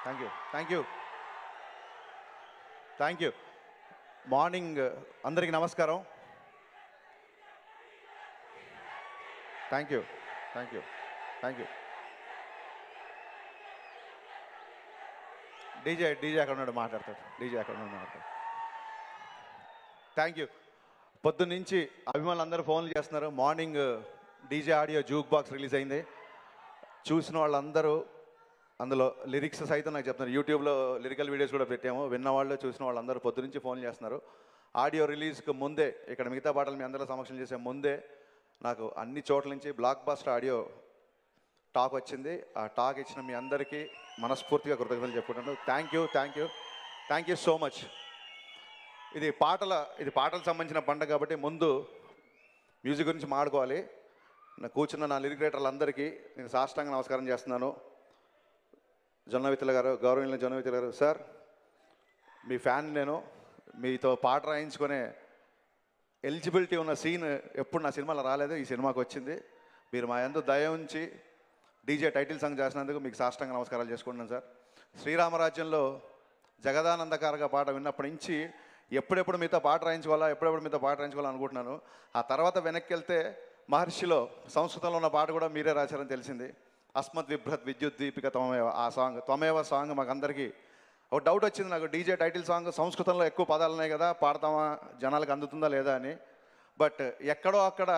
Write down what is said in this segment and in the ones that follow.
Thank you thank you thank you. Morning అందరికీ నమస్కారం. Thank you thank you thank you. DJ అక్కడ ఉన్నాడు, మాట్లాడతాడు. డీజే అక్కడ ఉన్నాడు, మాట్లాడతాడు. Thank you. పొద్దున్నుంచి అభిమానులు అందరూ ఫోన్లు చేస్తున్నారు. Morning DJ audio juke box release అయింది. చూసిన వాళ్ళందరూ అందులో లిరిక్స్ సైతం నాకు చెప్తున్నారు. యూట్యూబ్లో లిరికల్ వీడియోస్ కూడా పెట్టాము. విన్నవాళ్ళు చూసిన వాళ్ళందరూ పొద్దునుంచి ఫోన్లు చేస్తున్నారు. ఆడియో రిలీజ్కి ముందే, ఇక్కడ మిగతా పాటలు మీ అందరూ సమక్షం చేసే ముందే నాకు అన్ని చోట్ల నుంచి బ్లాక్ బస్టర్ ఆడియో టాక్ వచ్చింది. ఆ టాక్ ఇచ్చిన మీ అందరికీ మనస్ఫూర్తిగా కృతజ్ఞతలు చెప్పుకుంటున్నాను. Thank you thank you thank you so much. ఇది పాటలకు సంబంధించిన పండుగ కాబట్టి ముందు మ్యూజిక్ గురించి మాట్లాడుకోవాలి. కూర్చున్న నా లిరిక్ రైటర్లందరికీ నేను సాష్టాంగ నమస్కారం చేస్తున్నాను. జొన్నవిత్తుల గారు, గౌరవనీయులైన జొన్నవిత్తుల గారు, సార్ మీ ఫ్యాన్. నేను మీతో పాట రాయించుకునే ఎలిజిబిలిటీ ఉన్న సీన్ ఎప్పుడు నా సినిమాలో రాలేదు, ఈ సినిమాకి వచ్చింది. మీరు మా యందు దయ ఉంచి డీజే టైటిల్ సాంగ్ చేసినందుకు మీకు సాష్టాంగ నమస్కారాలు చేసుకుంటున్నాను సార్. శ్రీరామరాజ్యంలో జగదానందకారక పాట విన్నప్పటి నుంచి ఎప్పుడెప్పుడు మీతో పాట రాయించుకోవాలా అనుకుంటున్నాను. ఆ తర్వాత వెనక్కి వెళ్తే మహర్షిలో సంస్కృతంలో ఉన్న పాట కూడా మీరే రాశారని తెలిసింది. అస్మద్ విభ్రత్ విద్యుత్ దీపిక త్వమేవ, ఆ సాంగ్ త్వమేవ సాంగ్ మాకు అందరికీ ఒక డౌట్ వచ్చింది. నాకు డీజే టైటిల్ సాంగ్ సంస్కృతంలో ఎక్కువ పదాలు ఉన్నాయి కదా, పాడతామా, జనాలకు అందుతుందా లేదా అని. బట్ ఎక్కడో అక్కడ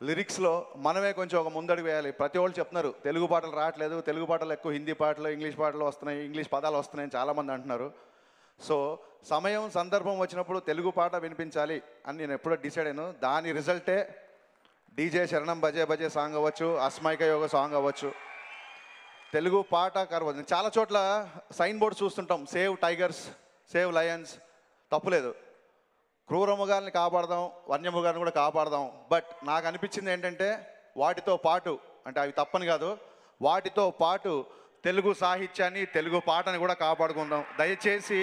లిరిక్స్లో మనమే కొంచెం ఒక ముందడుగు వేయాలి. ప్రతి వాళ్ళు చెప్తున్నారు తెలుగు పాటలు రావట్లేదు, తెలుగు పాటలు ఎక్కువ హిందీ పాటలు, ఇంగ్లీష్ పాటలు వస్తున్నాయి, ఇంగ్లీష్ పదాలు వస్తున్నాయని చాలామంది అంటున్నారు. సో సమయం సందర్భం వచ్చినప్పుడు తెలుగు పాట వినిపించాలి అని నేను ఎప్పుడో డిసైడ్ అయ్యాను. దాని రిజల్టే డీజే శరణం భజే భజే సాంగ్ అవ్వచ్చు, అస్మైక యోగ సాంగ్ అవ్వచ్చు, తెలుగు పాట కరవచ్చు. చాలా చోట్ల సైన్ బోర్డ్స్ చూస్తుంటాం, సేవ్ టైగర్స్, సేవ్ లయన్స్. తప్పులేదు, క్రూరమృగాల్ని కాపాడదాం, వన్యమృగాన్ని కూడా కాపాడదాం. బట్ నాకు అనిపించింది ఏంటంటే వాటితో పాటు, అంటే అవి తప్పని కాదు, వాటితో పాటు తెలుగు సాహిత్యాన్ని, తెలుగు పాటని కూడా కాపాడుకుందాం. దయచేసి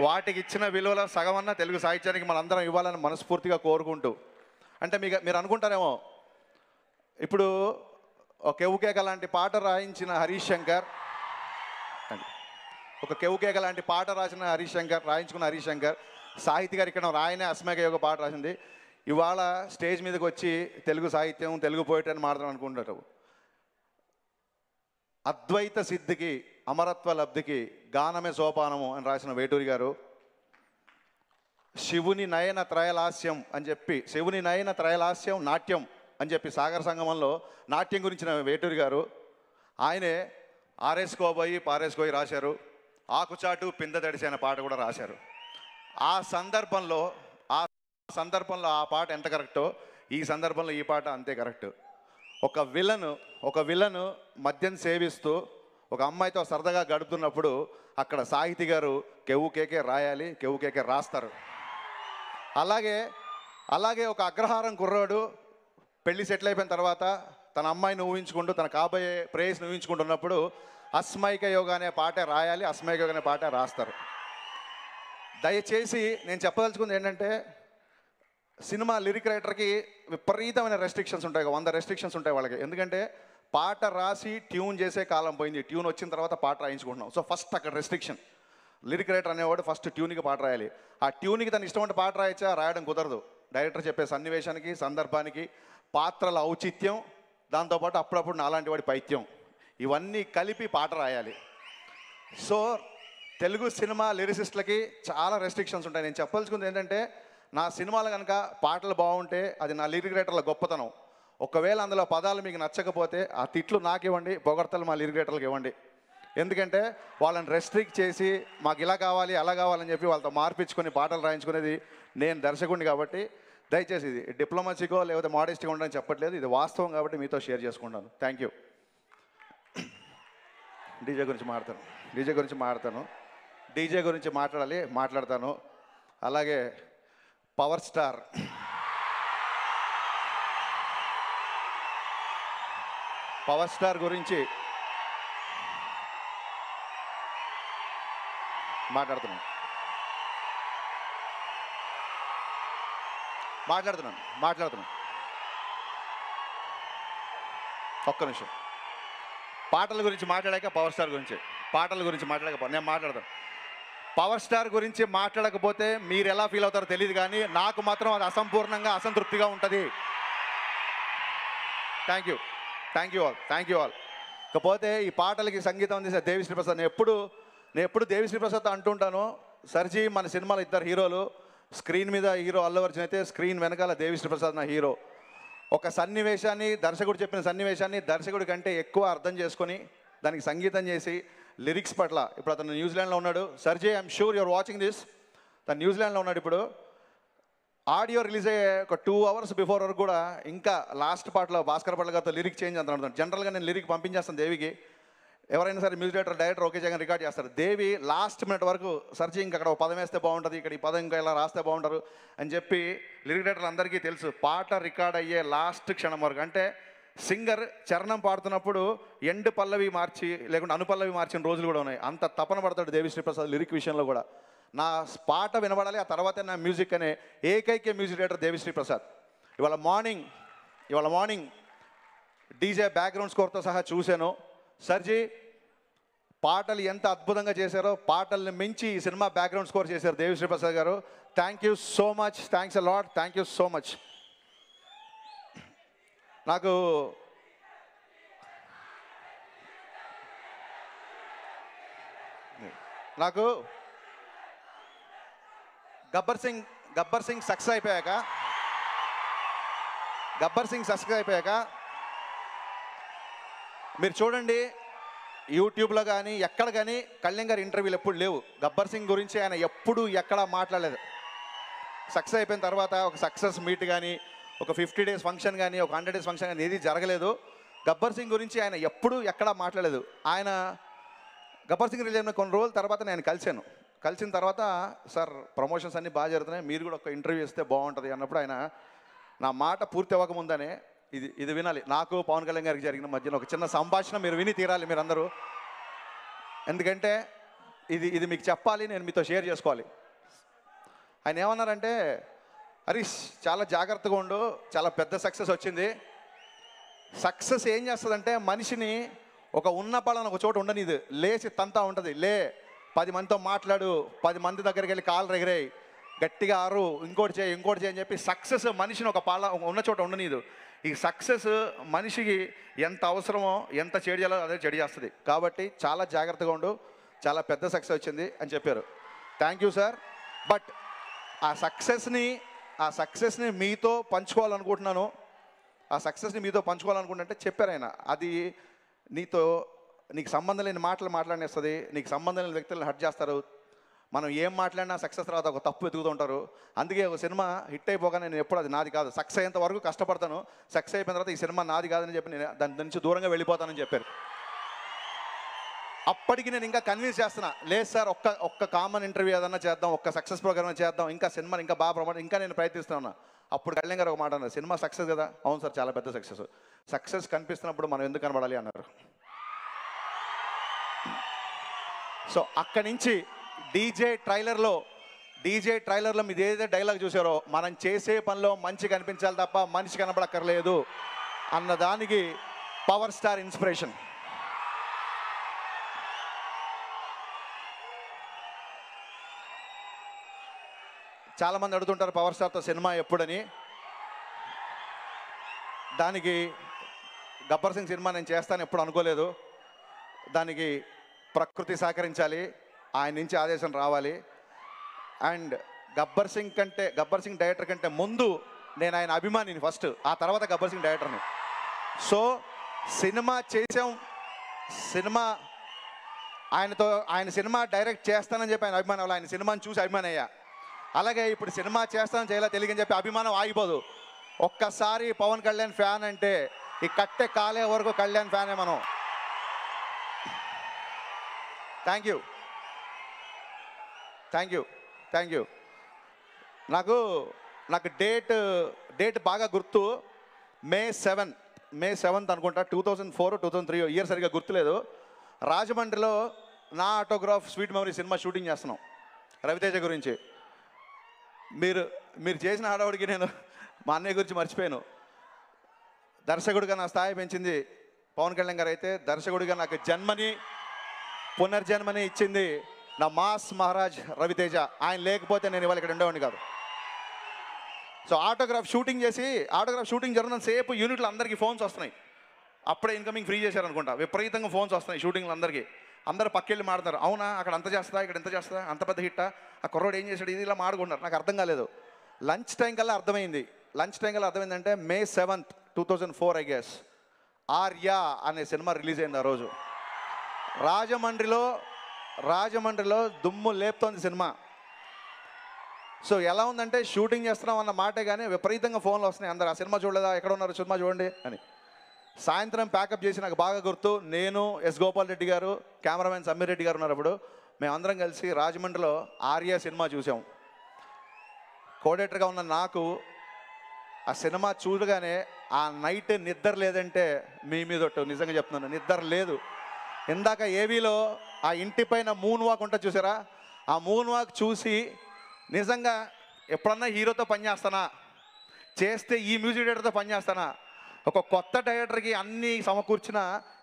వాటికి ఇచ్చిన విలువల సగమన్నా తెలుగు సాహిత్యానికి మనందరం ఇవ్వాలని మనస్ఫూర్తిగా కోరుకుంటూ, అంటే మీరు అనుకుంటారేమో ఇప్పుడు ఒక కెవ్వుకేక లాంటి పాట రాయించిన హరీష్ శంకర్, ఒక కెవ్వుకేక లాంటి పాట రాయించుకున్న హరీష్ శంకర్ సాహితీ గారు ఇక్కడ రాయనే అస్మైక యోగ పాట రాసింది. ఇవాళ స్టేజ్ మీదకి వచ్చి తెలుగు సాహిత్యం, తెలుగు పోయిటరీ అని మాట్లాడడం అనుకుంటారు. అద్వైత సిద్ధికి, అమరత్వ లబ్ధికి గానమే సోపానము అని రాసిన వేటూరి గారు, శివుని నయన త్రయలాస్యం అని చెప్పి, శివుని నయన త్రయలాస్యం నాట్యం అని చెప్పి సాగర సంగమంలో నాట్యం గురించిన వేటూరి గారు, ఆయనే ఆరేసుకోబోయి పారేసుకోయి రాశారు. ఆకుచాటు పింద తడిసి అనే పాట కూడా రాశారు. ఆ సందర్భంలో ఆ పాట ఎంత కరెక్టో ఈ సందర్భంలో ఈ పాట అంతే కరెక్ట్. ఒక విలను మద్యం సేవిస్తూ ఒక అమ్మాయితో సరదాగా గడుపుతున్నప్పుడు అక్కడ సాహితీ గారు కెవ్వు కేకే రాయాలి, కెవ్వు కేకే రాస్తారు. అలాగే ఒక అగ్రహారం కుర్రాడు పెళ్లి సెటిల్ అయిపోయిన తర్వాత తన అమ్మాయిని ఊహించుకుంటూ, తన కాబోయే ప్రేయస్ని ఊహించుకుంటున్నప్పుడు అస్మైక యోగ అనే పాటే రాయాలి, అస్మైక యోగ అనే పాటే రాస్తారు. దయచేసి నేను చెప్పదలుచుకుంది ఏంటంటే, సినిమా లిరిక్ రైటర్కి విపరీతమైన రెస్ట్రిక్షన్స్ ఉంటాయి, 100 రెస్ట్రిక్షన్స్ ఉంటాయి వాళ్ళకి. ఎందుకంటే పాట రాసి ట్యూన్ చేసే కాలం పోయింది, ట్యూన్ వచ్చిన తర్వాత పాట రాయించుకుంటున్నాం. సో ఫస్ట్ అక్కడ రెస్ట్రిక్షన్. లిరిక్ రైటర్ అనేవాడు ఫస్ట్ ట్యూన్కి పాట రాయాలి. ఆ ట్యూన్కి తన ఇష్టమైన పాట రాయడం కుదరదు. డైరెక్టర్ చెప్పే సన్నివేశానికి, సందర్భానికి, పాత్రల ఔచిత్యం, దాంతోపాటు అప్పుడప్పుడు నాలాంటి వాడి పైత్యం, ఇవన్నీ కలిపి పాట రాయాలి. సో తెలుగు సినిమా లిరిసిస్టులకి చాలా రెస్ట్రిక్షన్స్ ఉంటాయి. నేను చెప్పాల్సుకుంది ఏంటంటే, నా సినిమాలు కనుక పాటలు బాగుంటే అది నా లిరిక్ రైటర్ల గొప్పతనం. ఒకవేళ అందులో పదాలు మీకు నచ్చకపోతే ఆ తిట్లు నాకు ఇవ్వండి, పొగడ్తలు మా లిరిక్ రైటర్లకు ఇవ్వండి. ఎందుకంటే వాళ్ళని రెస్ట్రిక్ట్ చేసి మాకు ఇలా కావాలి అలా కావాలని చెప్పి వాళ్ళతో మార్పించుకొని పాటలు రాయించుకునేది నేను దర్శకుడిని. కాబట్టి దయచేసి ఇది డిప్లొమసీకో లేకపోతే మోడెస్టీగా ఉండని చెప్పట్లేదు, ఇది వాస్తవం కాబట్టి మీతో షేర్ చేసుకుంటాను. Thank you. డీజే గురించి మాట్లాడతాను. అలాగే పవర్ స్టార్ గురించి మాట్లాడుతున్నాను. ఒక్క నిమిషం. పాటల గురించి మాట్లాడాక పవర్ స్టార్ గురించి. పాటల గురించి మాట్లాడకపోతే నేను మాట్లాడతాను. పవర్ స్టార్ గురించి మాట్లాడకపోతే మీరు ఎలా ఫీల్ అవుతారో తెలియదు, కానీ నాకు మాత్రం అది అసంపూర్ణంగా అసంతృప్తిగా ఉంటుంది. Thank you, thank you all, thank you all. ఇకపోతే ఈ పాటలకి సంగీతం అందించిన దేవిశ్రీ ప్రసాద్. నేను ఎప్పుడు దేవిశ్రీ ప్రసాద్ అంటుంటాను. సర్జీ మన సినిమాలో ఇద్దరు హీరోలు, స్క్రీన్ మీద హీరో అల్లు అర్జున్ అయితే స్క్రీన్ వెనకాల దేవిశ్రీ ప్రసాద్ నా హీరో. ఒక సన్నివేశాన్ని, దర్శకుడు చెప్పిన సన్నివేశాన్ని దర్శకుడి కంటే ఎక్కువ అర్థం చేసుకొని దానికి సంగీతం చేసి లిరిక్స్ పట్ల, ఇప్పుడు అతను న్యూజిలాండ్లో ఉన్నాడు. సర్జీ, I'm sure your watching this. తను న్యూజిలాండ్లో ఉన్నాడు ఇప్పుడు. ఆడియో రిలీజ్ అయ్యే ఒక 2 hours బిఫోర్ వరకు కూడా ఇంకా లాస్ట్ పాటలో భాస్కర్ పట్ల గారితో లిరిక్ చేంజ్ అంటున్నాడు. జనరల్గా నేను లిరిక్ పంపించేస్తాను దేవికి. ఎవరైనా సరే మ్యూజిక్ డైరెక్టర్ ఓకే చేయగానే రికార్డ్ చేస్తారు. దేవి లాస్ట్ మినిట్ వరకు సర్జీ ఇంకా అక్కడ ఒక పదం వేస్తే బాగుంటుంది, ఇక్కడ ఈ పదం ఇంకా ఇలా రాస్తే బాగుంటారు అని చెప్పి లిరిక్ డైరెక్టర్ అందరికీ తెలుసు. పాట రికార్డ్ అయ్యే లాస్ట్ క్షణం వరకు, అంటే సింగర్ చరణం పాడుతున్నప్పుడు ఎండ్ పల్లవి మార్చి లేకుంటే అనుపల్లవి మార్చిన రోజులు కూడా ఉన్నాయి. అంత తపన పడతాడు దేవిశ్రీ ప్రసాద్ లిరిక్ విషయంలో కూడా. నా పాట వినబడాలి, ఆ తర్వాతే నా మ్యూజిక్ అనే ఏకైక మ్యూజిక్ డైరెక్టర్ దేవిశ్రీ ప్రసాద్. ఇవాళ మార్నింగ్ డీజే బ్యాక్గ్రౌండ్ స్కోర్తో సహా చూశాను. సర్జీ పాటలు ఎంత అద్భుతంగా చేశారో, పాటల్ని మించి ఈ సినిమా బ్యాక్గ్రౌండ్ స్కోర్ చేశారు దేవిశ్రీ ప్రసాద్ గారు. Thank you so much, thanks a lot, thank you so much. నాకు గబ్బర్ సింగ్ సక్సెస్ అయిపోయాక మీరు చూడండి, యూట్యూబ్లో కానీ ఎక్కడ కానీ కళ్యాణ్ గారి ఇంటర్వ్యూలు ఎప్పుడు లేవు. గబ్బర్ సింగ్ గురించి ఆయన ఎప్పుడు ఎక్కడా మాట్లాడలేదు. సక్సెస్ అయిపోయిన తర్వాత ఒక సక్సెస్ మీట్ కానీ, ఒక 50 days ఫంక్షన్ కానీ, ఒక 100 days ఫంక్షన్ కానీ ఏది జరగలేదు. గబ్బర్ సింగ్ గురించి ఆయన ఎప్పుడు ఎక్కడా మాట్లాడలేదు. ఆయన గబ్బర్ సింగ్ రిలీజ్ అయిన కొన్ని రోజుల తర్వాత నేను కలిసిన తర్వాత, సార్ ప్రమోషన్స్ అన్నీ బాగా జరుగుతున్నాయి, మీరు కూడా ఒక ఇంటర్వ్యూ ఇస్తే బాగుంటుంది అన్నప్పుడు ఆయన నా మాట పూర్తి అవ్వకముందనే ఇది వినాలి. నాకు పవన్ కళ్యాణ్ గారికి జరిగిన మధ్యన ఒక చిన్న సంభాషణ మీరు విని తీరాలి మీరందరూ. ఎందుకంటే ఇది మీకు చెప్పాలి, నేను మీతో షేర్ చేసుకోవాలి. ఆయన ఏమన్నారంటే, హరీష్ చాలా జాగ్రత్తగా ఉండు, చాలా పెద్ద సక్సెస్ వచ్చింది. సక్సెస్ ఏం చేస్తుందంటే మనిషిని ఒక ఉన్న పడని ఒక చోట ఉండనిది, లేచి తంతా ఉంటుంది. 10 మందితో మాట్లాడు, 10 మంది దగ్గరికి వెళ్ళి కాళ్ళు ఎగిరేయి, గట్టిగా ఆరు, ఇంకోటి చేయి అని చెప్పి సక్సెస్ మనిషిని ఒక ఉన్న చోట ఉండనీదు. ఈ సక్సెస్ మనిషికి ఎంత అవసరమో, ఎంత చెడు చేయాలో అదే చెడు చేస్తుంది. కాబట్టి చాలా జాగ్రత్తగా ఉండు, చాలా పెద్ద సక్సెస్ వచ్చింది అని చెప్పారు. Thank you sir. బట్ ఆ సక్సెస్ని మీతో పంచుకోవాలనుకుంటున్నాను. అంటే చెప్పారు ఆయన, అది నీకు సంబంధం లేని మాటలు మాట్లాడేస్తుంది, నీకు సంబంధం లేని వ్యక్తులను హర్ట్ చేస్తారు. మనం ఏం మాట్లాడినా సక్సెస్ తర్వాత ఒక తప్పు ఎదుగుతూ ఉంటారు. అందుకే ఒక సినిమా హిట్ అయిపోగానే నేను ఎప్పుడు అది నాది కాదు, సక్సెస్ అయ్యేంత వరకు కష్టపడతాను, సక్సెస్ అయిపోయిన తర్వాత ఈ సినిమా నాది కాదని చెప్పి నేను దాని నుంచి దూరంగా వెళ్ళిపోతానని చెప్పారు. అప్పటికి నేను ఇంకా కన్విన్స్ చేస్తున్నా, లేదు సార్ ఒక్క కామన్ ఇంటర్వ్యూ ఏదన్నా చేద్దాం, ఒక్క సక్సెస్ ప్రోగ్రామ్ చేద్దాం, ఇంకా సినిమాని ఇంకా బాగా ప్రమోట్, ఇంకా నేను ప్రయత్నిస్తున్నా. అప్పుడు కళ్యాణ్ గారు ఒక మాట అన్నారు, సినిమా సక్సెస్ కదా. అవును సార్, చాలా పెద్ద సక్సెస్ కనిపిస్తున్నప్పుడు మనం ఎందుకు కనబడాలి అన్నారు. సో అక్కడి నుంచి డీజే ట్రైలర్లో మీరు ఏదైతే డైలాగ్ చూసారో, మనం చేసే పనిలో మంచి కనిపించాలి తప్ప మనిషి కనబడక్కర్లేదు అన్నదానికి పవర్ స్టార్ ఇన్స్పిరేషన్. చాలామంది అడుగుతుంటారు పవర్ స్టార్తో సినిమా ఎప్పుడని. దానికి గబ్బర్ సింగ్ సినిమా నేను చేస్తాను ఎప్పుడు అనుకోలేదు. దానికి ప్రకృతి సహకరించాలి, ఆయన నుంచి ఆదేశం రావాలి. అండ్ గబ్బర్ సింగ్ డైరెక్టర్ కంటే ముందు నేను ఆయన అభిమానిని ఫస్ట్, ఆ తర్వాత గబ్బర్ సింగ్ డైరెక్టర్ని. సో సినిమా చేసాం, ఆయన సినిమా డైరెక్ట్ చేస్తానని చెప్పి ఆయన అభిమానం, ఆయన సినిమాని చూసి అభిమానం అయ్యా. అలాగే ఇప్పుడు సినిమా చేస్తానని చేయాలో తెలియని చెప్పి అభిమానం ఆగిపోదు. ఒక్కసారి పవన్ కళ్యాణ్ ఫ్యాన్ అంటే ఈ కట్టె కాలే వరకు కళ్యాణ్ ఫ్యానే మనం. Thank you. నాకు డేట్ బాగా గుర్తు. మే 7th అనుకుంటా, 2004 2003 ఇయర్ సరిగ్గా గుర్తులేదు. రాజమండ్రిలో నా autograph sweet memory cinema shooting చేస్తున్నాం రవితేజ గురించి. మీరు చేసిన హడావుడికి నేను మా అన్నయ్య గురించి మర్చిపోయాను. దర్శకుడిగా నా స్థాయి పెంచింది పవన్ కళ్యాణ్ గారు అయితే, దర్శకుడిగా నాకు జన్మని పునర్జన్మని ఇచ్చింది నా మాస్ మహారాజ్ రవితేజ. ఆయన లేకపోతే నేను ఇవాళ ఇక్కడ ఉండేవాడిని కాదు. సో ఆటోగ్రాఫ్ షూటింగ్ జరుగుతున్న సేపు యూనిట్లు అందరికీ ఫోన్స్ వస్తున్నాయి. అప్పుడే ఇన్కమింగ్ ఫ్రీ చేశారనుకుంటా, విపరీతంగా ఫోన్స్ వస్తున్నాయి షూటింగ్లు అందరికీ. అందరూ పక్కెళ్ళి మాడతారు, అవునా అక్కడ అంత చేస్తా ఇక్కడ ఎంత చేస్తా, అంత పెద్ద హిట్టా, ఆ కుర్రోడు ఏం చేశాడు, ఇది ఇలా మాడుకుంటారు. నాకు అర్థం కాలేదు. లంచ్ టైం కల్లా అర్థమైందంటే May 7th, 2004 I guess Arya అనే సినిమా రిలీజ్ అయింది ఆ రోజు. రాజమండ్రిలో దుమ్ము లేపుతోంది సినిమా. సో ఎలా ఉందంటే షూటింగ్ చేస్తున్నాం అన్న మాటే కానీ విపరీతంగా ఫోన్లు వస్తున్నాయి. అందరు ఆ సినిమా చూడలేదా, ఎక్కడ ఉన్నారు, సినిమా చూడండి అని. సాయంత్రం ప్యాకప్ చేసి నాకు బాగా గుర్తు, నేను ఎస్ గోపాల్ రెడ్డి గారు, కెమెరామెన్ సమీర్ రెడ్డి గారు ఉన్నారు. అప్పుడు మేమందరం కలిసి రాజమండ్రిలో ఆర్యా సినిమా చూసాం. కోడేటర్గా ఉన్న నాకు ఆ సినిమా చూడగానే ఆ నైట్ నిద్ర లేదంటే మీ మీద నిజంగా చెప్తున్నాను, నిద్ర లేదు. ఇందాక ఏవీలో ఆ ఇంటి పైన మూన్ వాక్ ఉంటుంది చూసారా, ఆ మూన్ వాక్ చూసి నిజంగా ఎప్పుడన్నా హీరోతో పనిచేస్తానా, చేస్తే ఈ మ్యూజిక్ డైరెక్టర్తో పనిచేస్తానా, ఒక కొత్త డైరెక్టర్కి అన్నీ సమకూర్చిన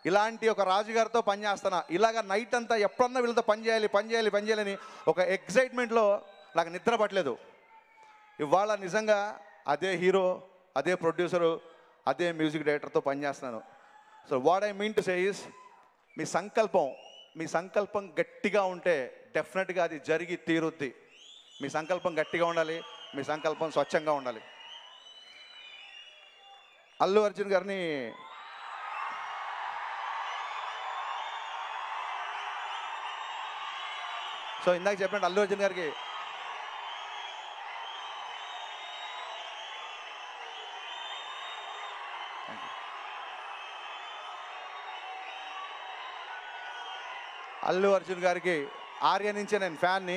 ఇలాంటి ఒక రాజుగారితో పనిచేస్తానా, ఇలాగ నైట్ అంతా ఎప్పుడన్నా వీళ్ళతో పనిచేయాలని ఒక ఎక్సైట్మెంట్లో నాకు నిద్ర పట్టలేదు. ఇవాళ నిజంగా అదే హీరో, అదే ప్రొడ్యూసరు, అదే మ్యూజిక్ డైరెక్టర్తో పనిచేస్తున్నాను. So what I mean to say is, మీ సంకల్పం గట్టిగా ఉంటే డెఫినెట్గా అది జరిగి తీరుద్ది. మీ సంకల్పం గట్టిగా ఉండాలి, మీ సంకల్పం స్వచ్ఛంగా ఉండాలి. అల్లు అర్జున్ గారిని సో ఇందాక చెప్పినట్టు అల్లు అర్జున్ గారికి ఆర్య నుంచే నేను ఫ్యాన్ని.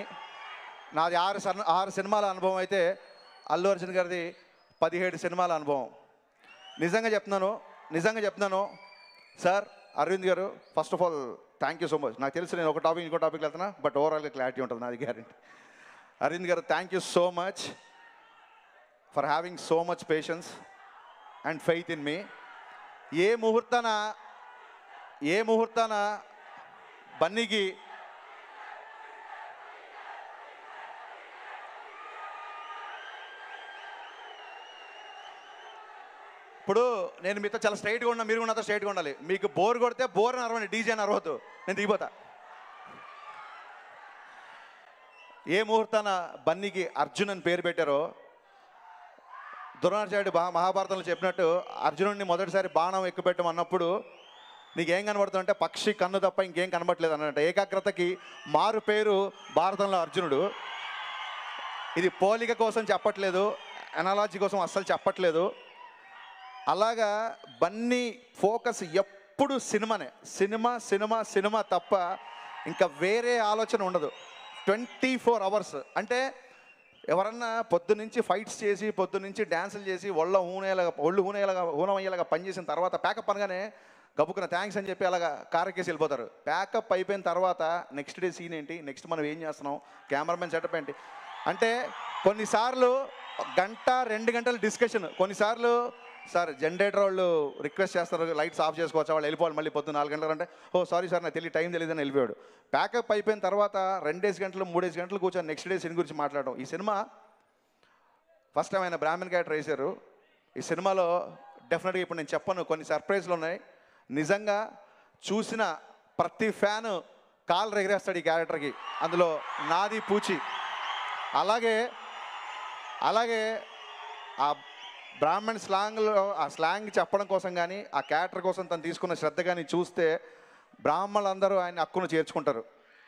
నాది 6 సినిమాల అనుభవం అయితే అల్లు అర్జున్ గారిది 17 సినిమాల అనుభవం. నిజంగా చెప్తున్నాను సార్. అరవింద్ గారు, first of all thank you so much. నాకు తెలుసు నేను ఇంకో టాపిక్ వెళ్తున్నా, బట్ ఓవరాల్గా క్లారిటీ ఉంటుంది, నాది గ్యారెంటీ. అరవింద్ గారు, thank you so much for having so much patience and faith in me. ఏ ముహూర్తాన బన్నీకి ఇప్పుడు నేను మీతో చాలా స్ట్రైట్గా ఉన్నా, మీరు కూడా నాతో స్ట్రైట్గా ఉండాలి. మీకు బోర్ కొడితే బోర్ అని అరవండి, డీజే అని అరవద్దు, నేను దిగిపోతా. ఏ ముహూర్తాన బన్నీకి అర్జున్ అని పేరు పెట్టారో, ద్రోణాచార్యుడు మహాభారతంలో చెప్పినట్టు అర్జునుడిని మొదటిసారి బాణం ఎక్కుపెట్టం అన్నప్పుడు నీకేం కనబడుతుందంటే పక్షి కన్ను తప్ప ఇంకేం కనబడలేదు అన్నట్టు. ఏకాగ్రతకి మారు పేరు భారతంలో అర్జునుడు. ఇది పోలిక కోసం చెప్పట్లేదు, అనాలజీ కోసం అస్సలు చెప్పట్లేదు. అలాగా బన్నీ ఫోకస్ ఎప్పుడు సినిమానే, సినిమా తప్ప ఇంకా వేరే ఆలోచన ఉండదు. 24 hours. అంటే ఎవరన్నా పొద్దునుంచి ఫైట్స్ చేసి, పొద్దునుంచి డ్యాన్సులు చేసి, ఒళ్ళు హూనమయ్యేలాగా పనిచేసిన తర్వాత ప్యాకప్ అనగానే గబుక్కున థ్యాంక్స్ అని చెప్పి అలాగా కారెక్కేసి వెళ్ళిపోతారు. ప్యాకప్ అయిపోయిన తర్వాత నెక్స్ట్ డే సీన్ ఏంటి, నెక్స్ట్ మనం ఏం చేస్తున్నాం, కెమెరామెన్ సెటప్ ఏంటి అంటే కొన్నిసార్లు 1-2 గంటల డిస్కషన్. కొన్నిసార్లు సార్ జనరేటర్ వాళ్ళు రిక్వెస్ట్ చేస్తారు, లైట్స్ ఆఫ్ చేసుకోవచ్చా, వాళ్ళు వెళ్ళిపోవాలి మళ్ళీ పొద్దున్న 4 గంటలు అంటే, ఓ సారీ సార్ నాకు టైం తెలియదని వెళ్ళిపోయాడు. ప్యాకప్ అయిపోయిన తర్వాత 2 గంటలు 3 గంటలు కూర్చొని నెక్స్ట్ డే సీన్ గురించి మాట్లాడడం. ఈ సినిమా ఫస్ట్ టైం ఆయన బ్రాహ్మణ్ క్యారెక్టర్ వేశారు. ఈ సినిమాలో డెఫినెట్గా ఇప్పుడు నేను చెప్పను, కొన్ని సర్ప్రైజ్లు ఉన్నాయి. నిజంగా చూసిన ప్రతి ఫ్యాను కాళ్ళు ఎగరేస్తాడు ఈ క్యారెక్టర్కి. అందులో నాది పూచి. అలాగే ఆ బ్రాహ్మణ్ స్లాంగ్లో ఆ స్లాంగ్ చెప్పడం కోసం కానీ, ఆ క్యారెక్టర్ కోసం తను తీసుకున్న శ్రద్ధ కానీ చూస్తే బ్రాహ్మణులందరూ ఆయన హక్కును చేర్చుకుంటారు.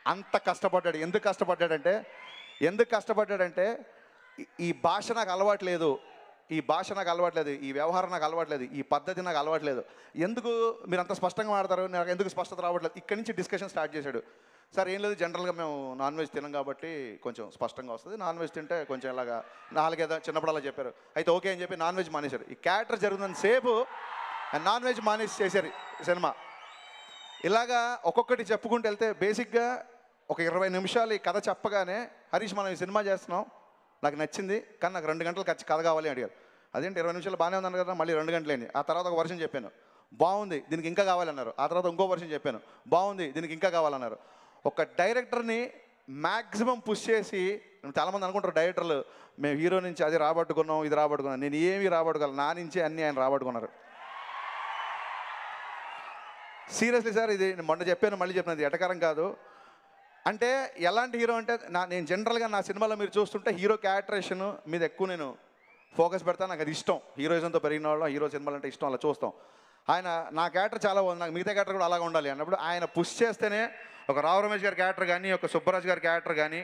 అంత కష్టపడ్డాడు. ఎందుకు కష్టపడ్డాడంటే ఈ భాష నాకు అలవాట్లేదు, ఈ వ్యవహారం నాకు అలవాట్లేదు, ఈ పద్ధతి నాకు అలవాట్లేదు. ఎందుకు మీరు అంత స్పష్టంగా మాడతారు, నాకు ఎందుకు స్పష్టత రావట్లేదు. ఇక్కడి నుంచి డిస్కషన్ స్టార్ట్ చేశాడు. సార్ ఏం లేదు, జనరల్గా మేము నాన్ వెజ్ తినం కాబట్టి కొంచెం స్పష్టంగా వస్తుంది, నాన్ వెజ్ తింటే కొంచెం ఇలాగా 4 చిన్నప్పుడు అలా చెప్పారు. అయితే ఓకే అని చెప్పి నాన్ వెజ్ మానేశారు. ఈ క్యారెక్టర్ జరుగుతున్న సేపు నాన్ వెజ్ మానేసి చేశారు సినిమా. ఇలాగా ఒక్కొక్కటి చెప్పుకుంటూ వెళ్తే బేసిక్గా ఒక 20 నిమిషాలు ఈ కథ చెప్పగానే, హరీష్ మనం ఈ సినిమా చేస్తున్నాం, నాకు నచ్చింది కానీ నాకు 2 గంటలు కథ కావాలి అడిగారు. అదేంటి 20 నిమిషాలు బాగానే ఉందన్నారు కదా, మళ్ళీ 2 గంటలు అయింది. ఆ తర్వాత ఒక వర్షం చెప్పాను, బాగుంది, దీనికి ఇంకా కావాలన్నారు. ఆ తర్వాత ఇంకో వర్షం చెప్పాను, బాగుంది, దీనికి ఇంకా కావాలన్నారు. ఒక డైరెక్టర్ని మ్యాక్సిమం పుష్ చేసి, చాలామంది అనుకుంటారు డైరెక్టర్లు మేము హీరో నుంచి అది రాబట్టుకున్నాం ఇది రాబట్టుకున్నాం, నేను ఏమీ రాబట్టుకోవాలి, నా నుంచే అన్నీ ఆయన రాబట్టుకున్నారు. సీరియస్లీ సార్, ఇది మొన్న చెప్పాను మళ్ళీ చెప్పాను, ఇది ఎటకారం కాదు. అంటే ఎలాంటి హీరో అంటే నేను జనరల్గా నా సినిమాలో మీరు చూస్తుంటే హీరో క్యారెక్టరేషన్ మీద ఎక్కువ నేను ఫోకస్ పెడతాను, నాకు అది ఇష్టం. హీరోయిజంతో పెరిగిన వాళ్ళం హీరో సినిమాలు అంటే ఇష్టం, అలా చూస్తాం. ఆయన నా క్యారెక్టర్ చాలా బాగుంది, నాకు మిగతా క్యారెక్టర్ కూడా అలాగా ఉండాలి అన్నప్పుడు ఆయన పుష్ చేస్తేనే ఒక రావు రమేష్ గారి క్యారెక్టర్ కానీ, ఒక సుబ్బరాజ్ గారి క్యారెక్టర్ కానీ,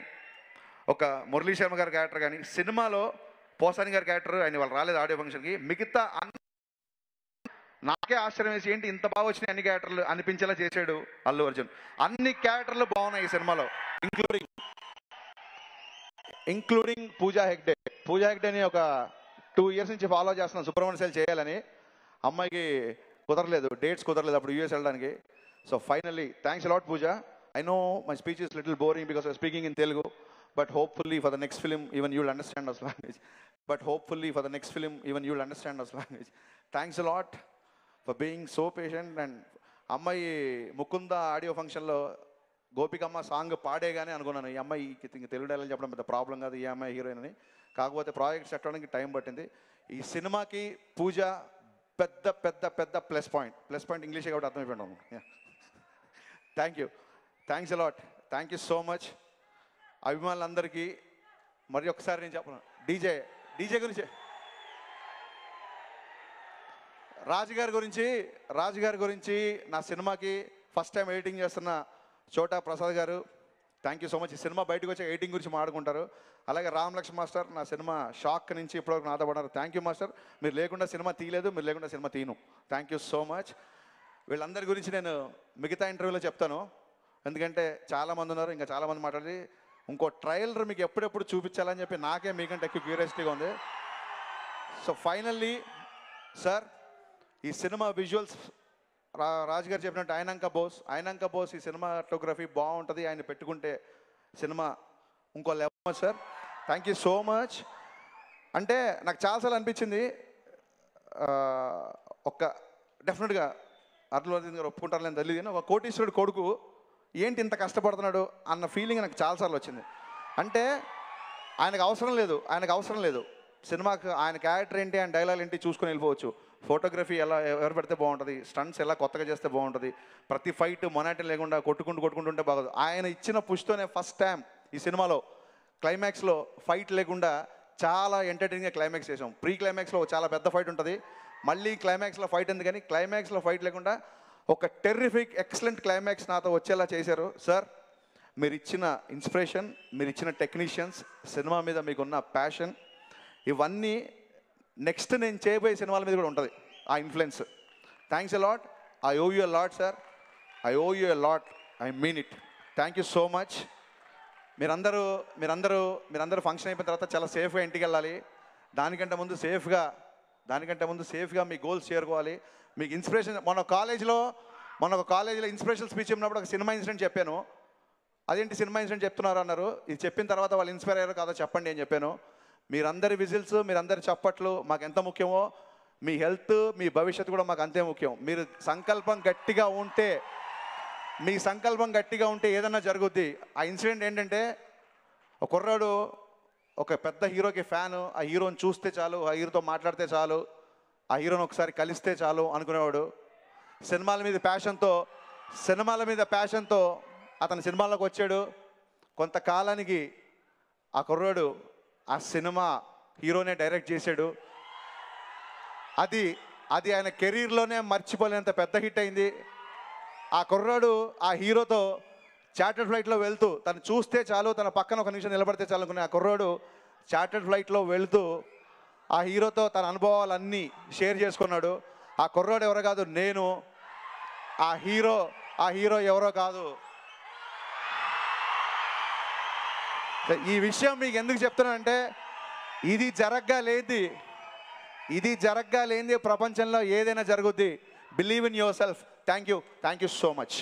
ఒక మురళీ శర్మ గారి క్యారెక్టర్ కానీ, సినిమాలో పోసాని గారి క్యారెక్టర్ ఆయన వాళ్ళు రాలేదు ఆడియో ఫంక్షన్కి, మిగతా నాకే ఆశ్చర్యం వేసి ఏంటి ఇంత బాగా వచ్చినాయి అన్ని క్యారెక్టర్లు అనిపించేలా చేశాడు అల్లు అర్జున్. అన్ని క్యారెక్టర్లు బాగున్నాయి ఈ సినిమాలో, ఇంక్లూడింగ్ పూజా హెగ్డే. పూజా హెగ్డేని ఒక 2 years నుంచి ఫాలో చేస్తున్నాను సుబ్రహ్మణ్య శైలి చేయాలని, అమ్మాయికి కుదరలేదు, డేట్స్ కుదరలేదు అప్పుడు యూఎస్ వెళ్ళడానికి. So finally thanks a lot Pooja. I know my speech is little boring because I'm speaking in Telugu, but hopefully for the next film even you'll understand us language. Thanks a lot for being so patient. And అమ్మాయి Mukunda audio ఫంక్షన్లో గోపికమ్మ song పాడేగానే అనుకున్నాను ఈ అమ్మాయికి Telugu dialogue చెప్పడం పెద్ద problem కాదు, ఈ అమ్మాయి హీరోయిన్ అని. కాకపోతే ప్రాజెక్ట్ సెట్ అవ్వడానికి టైం పట్టింది. ఈ సినిమాకి పూజ పెద్ద పెద్ద పెద్ద ప్లస్ పాయింట్ ఇంగ్లీషే కాబట్టి అర్థమైపోయాను. Thanks a lot, thank you so much. అభిమానులందరికీ మరి ఒకసారి నేను చెప్పను, డీజే గురించి రాజుగారి గురించి నా సినిమాకి ఫస్ట్ టైం ఎడిటింగ్ చేస్తున్న చోటా ప్రసాద్ గారు, థ్యాంక్ యూ సో మచ్. ఈ సినిమా బయటకు వచ్చే ఎడిటింగ్ గురించి మాట్లాడుకుంటారు. అలాగే రామ్ లక్ష్మణ్ మాస్టర్ నా సినిమా షాక్ నుంచి ఇప్పటివరకు నాతో పడ్డారు. థ్యాంక్ యూ మాస్టర్, మీరు లేకుండా సినిమా తీయలేదు, మీరు లేకుండా సినిమా తీయను. Thank you so much. వీళ్ళందరి గురించి నేను మిగతా ఇంటర్వ్యూలో చెప్తాను, ఎందుకంటే చాలామంది ఉన్నారు, ఇంకా చాలామంది మాట్లాడి ఇంకో ట్రైలర్ మీకు ఎప్పుడెప్పుడు చూపించాలని చెప్పి నాకే మీకంటే ఎక్కువ క్యూరియాసిటీగా ఉంది. సో ఫైనల్లీ సార్, ఈ సినిమా విజువల్స్ రాజుగారు చెప్పినట్టు ఆయనంక బోస్ ఈ సినిమాటోగ్రఫీ బాగుంటుంది, ఆయన పెట్టుకుంటే సినిమా ఇంకో level sir. Thank you so much. అంటే నాకు చాలాసార్లు అనిపించింది, డెఫినెట్గా అల్లు అర్జున్ గారు ఒప్పుకుంటారు లేని తెలియదు కానీ ఒక కోటీశ్వరుడు కొడుకు ఏంటి ఇంత కష్టపడుతున్నాడు అన్న ఫీలింగ్ నాకు చాలాసార్లు వచ్చింది. అంటే ఆయనకు అవసరం లేదు సినిమాకి, ఆయన క్యారెక్టర్ ఏంటి, ఆయన డైలాగ్ ఏంటి చూసుకొని వెళ్ళిపోవచ్చు. ఫోటోగ్రఫీ ఎవరు పెడితే బాగుంటుంది, స్టంట్స్ ఎలా కొత్తగా చేస్తే బాగుంటుంది, ప్రతి ఫైట్ మొనాటి లేకుండా కొట్టుకుంటుంటే బాగోదు. ఆయన ఇచ్చిన పుష్తోనే ఫస్ట్ టైం ఈ సినిమాలో క్లైమాక్స్లో ఫైట్ లేకుండా చాలా ఎంటర్టైనింగ్గా క్లైమాక్స్ చేసాం. ప్రీ క్లైమాక్స్లో చాలా పెద్ద ఫైట్ ఉంటుంది, మళ్ళీ క్లైమాక్స్లో ఫైట్ ఉంది, కానీ క్లైమాక్స్లో ఫైట్ లేకుండా ఒక టెర్రిఫిక్ ఎక్సలెంట్ క్లైమాక్స్ నాతో వచ్చేలా చేశారు సార్. మీరు ఇచ్చిన ఇన్స్పిరేషన్, మీరు ఇచ్చిన టెక్నీషియన్స్, సినిమా మీద మీకున్న ప్యాషన్, ఇవన్నీ నెక్స్ట్ నేను చేయబోయే సినిమాల మీద కూడా ఉంటుంది ఆ influence. Thanks a lot. I owe you a lot sir, I mean it. Thank you so much. మీరందరూ ఫంక్షన్ అయిపోయిన తర్వాత చాలా సేఫ్గా ఇంటికి వెళ్ళాలి. దానికంటే ముందు సేఫ్గా మీ గోల్స్ చేరుకోవాలి. మీకు ఇన్స్పిరేషన్, మన ఒక కాలేజీలో ఇన్స్పిరేషన్ స్పీచ్ ఇచ్చినప్పుడు ఒక సినిమా ఇన్సిడెంట్ చెప్పాను. అదేంటి సినిమా ఇన్సిడెంట్ చెప్తున్నారు అన్నారు. ఇది చెప్పిన తర్వాత వాళ్ళు ఇన్స్పైర్ అయ్యారో కాదో చెప్పండి అని చెప్పాను. మీరందరి విజిల్స్, మీరందరి చప్పట్లు మాకు ఎంత ముఖ్యమో, మీ హెల్త్, మీ భవిష్యత్తు కూడా మాకు అంతే ముఖ్యం. మీరు సంకల్పం గట్టిగా ఉంటే ఏదన్నా జరుగుద్ది. ఆ ఇన్సిడెంట్ ఏంటంటే, ఒక కుర్రాడు ఒక పెద్ద హీరోకి ఫ్యాను, ఆ హీరోని చూస్తే చాలు, ఆ హీరోతో మాట్లాడితే చాలు, ఆ హీరోని ఒకసారి కలిస్తే చాలు అనుకునేవాడు. సినిమాల మీద ప్యాషన్తో అతను సినిమాలోకి వచ్చాడు. కొంతకాలానికి ఆ కుర్రాడు ఆ సినిమా హీరోనే డైరెక్ట్ చేశాడు. అది ఆయన కెరీర్లోనే మర్చిపోలేనంత పెద్ద హిట్ అయింది. ఆ కుర్రాడు ఆ హీరోతో చార్టర్డ్ ఫ్లైట్లో వెళ్తూ, తను చూస్తే చాలు, తన పక్కన ఒక నిమిషం నిలబడితే చాలు అనుకునే ఆ కుర్రాడు చార్టర్డ్ ఫ్లైట్లో వెళ్తూ ఆ హీరోతో తన అనుభవాలన్నీ షేర్ చేసుకున్నాడు. ఆ కుర్రాడు ఎవరో కాదు, నేను. ఆ హీరో ఎవరో కాదు. ఈ విషయం మీకు ఎందుకు చెప్తున్నానంటే, ఇది జరగ్గా లేనిది ప్రపంచంలో ఏదైనా జరుగుద్ది. Believe in your self. Thank you so much.